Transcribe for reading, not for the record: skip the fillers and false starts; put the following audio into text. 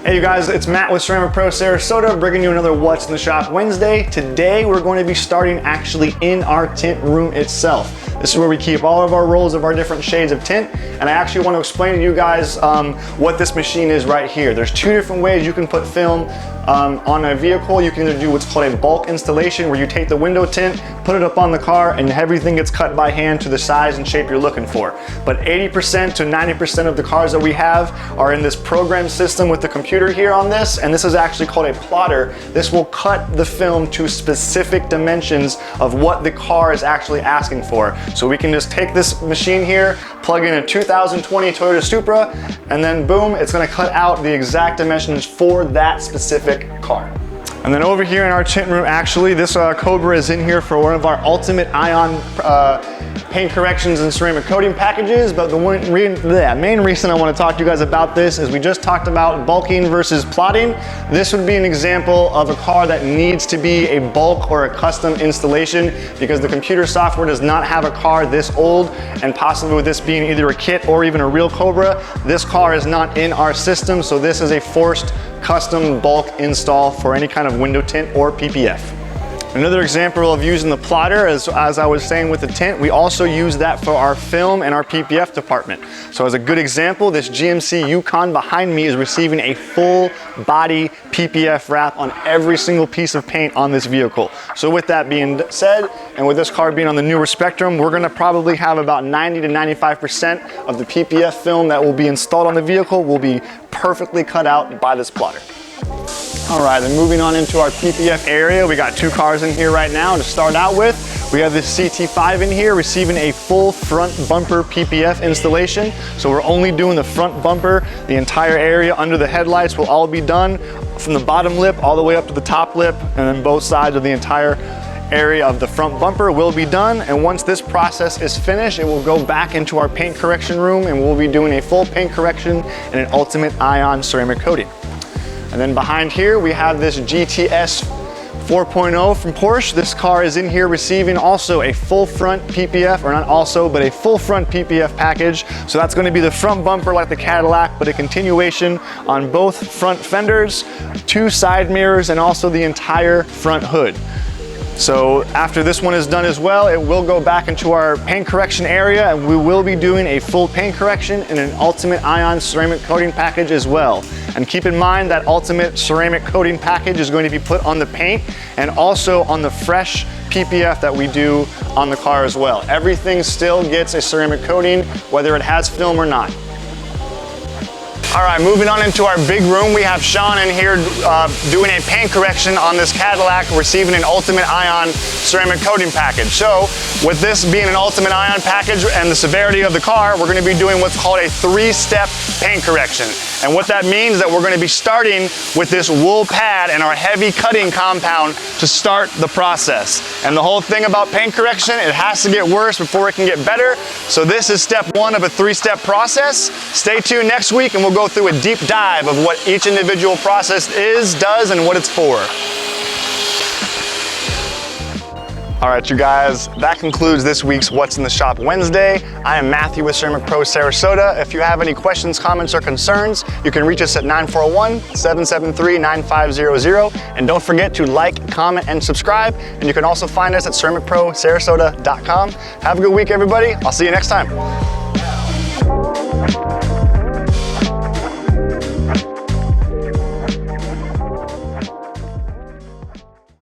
Hey you guys, it's Matt with Ceramic Pro Sarasota, bringing you another What's in the Shop Wednesday. Today we're going to be starting actually in our tint room itself. This is where we keep all of our rolls of our different shades of tint, and I actually want to explain to you guys what this machine is right here. There's two different ways you can put film on a vehicle. You can either do what's called a bulk installation, where you take the window tint, put it up on the car, and everything gets cut by hand to the size and shape you're looking for. But 80% to 90% of the cars that we have are in this program system with the computer here on this, and this is actually called a plotter. This will cut the film to specific dimensions of what the car is actually asking for. So we can just take this machine here, plug in a 2020 Toyota Supra, and then boom, it's gonna cut out the exact dimensions for that specific car. And then over here in our tint room, actually, this Cobra is in here for one of our Ultimate Ion paint corrections and ceramic coating packages. But the main reason I want to talk to you guys about this is we just talked about bulking versus plotting. This would be an example of a car that needs to be a bulk or a custom installation, because the computer software does not have a car this old, and possibly with this being either a kit or even a real Cobra, this car is not in our system. So this is a forced custom bulk install for any kind of window tint or PPF. Another example of using the plotter, as I was saying with the tint, we also use that for our film and our PPF department. So as a good example, this GMC Yukon behind me is receiving a full body PPF wrap on every single piece of paint on this vehicle. So with that being said, and with this car being on the newer Spectrum, we're gonna probably have about 90 to 95% of the PPF film that will be installed on the vehicle will be perfectly cut out by this plotter. All right, then moving on into our PPF area, we got two cars in here right now. To start out with, we have this CT5 in here receiving a full front bumper PPF installation. So we're only doing the front bumper. The entire area under the headlights will all be done from the bottom lip all the way up to the top lip, and then both sides of the entire area of the front bumper will be done. And once this process is finished, it will go back into our paint correction room, and we'll be doing a full paint correction and an Ultimate Ion ceramic coating. And then behind here, we have this GTS 4.0 from Porsche. This car is in here receiving also a full front PPF, or not also, but a full front PPF package. So that's gonna be the front bumper like the Cadillac, but a continuation on both front fenders, two side mirrors, and also the entire front hood. So after this one is done as well, it will go back into our paint correction area, and we will be doing a full paint correction and an Ultimate Ion ceramic coating package as well. And keep in mind that Ultimate ceramic coating package is going to be put on the paint and also on the fresh PPF that we do on the car as well. Everything still gets a ceramic coating, whether it has film or not. All right, moving on into our big room, we have Sean in here doing a paint correction on this Cadillac, receiving an Ultimate Ion ceramic coating package. So with this being an Ultimate Ion package and the severity of the car, we're gonna be doing what's called a 3-step paint correction. And what that means is that we're gonna be starting with this wool pad and our heavy cutting compound to start the process. And the whole thing about paint correction, it has to get worse before it can get better. So this is step 1 of a 3-step process. Stay tuned next week and we'll go through a deep dive of what each individual process does, and what it's for. All right, you guys, that concludes this week's What's in the Shop Wednesday. I am Matthew with Ceramic Pro Sarasota. If you have any questions, comments, or concerns, you can reach us at 941-773-9500. And don't forget to like, comment, and subscribe. And you can also find us at ceramicprosarasota.com. Have a good week, everybody. I'll see you next time.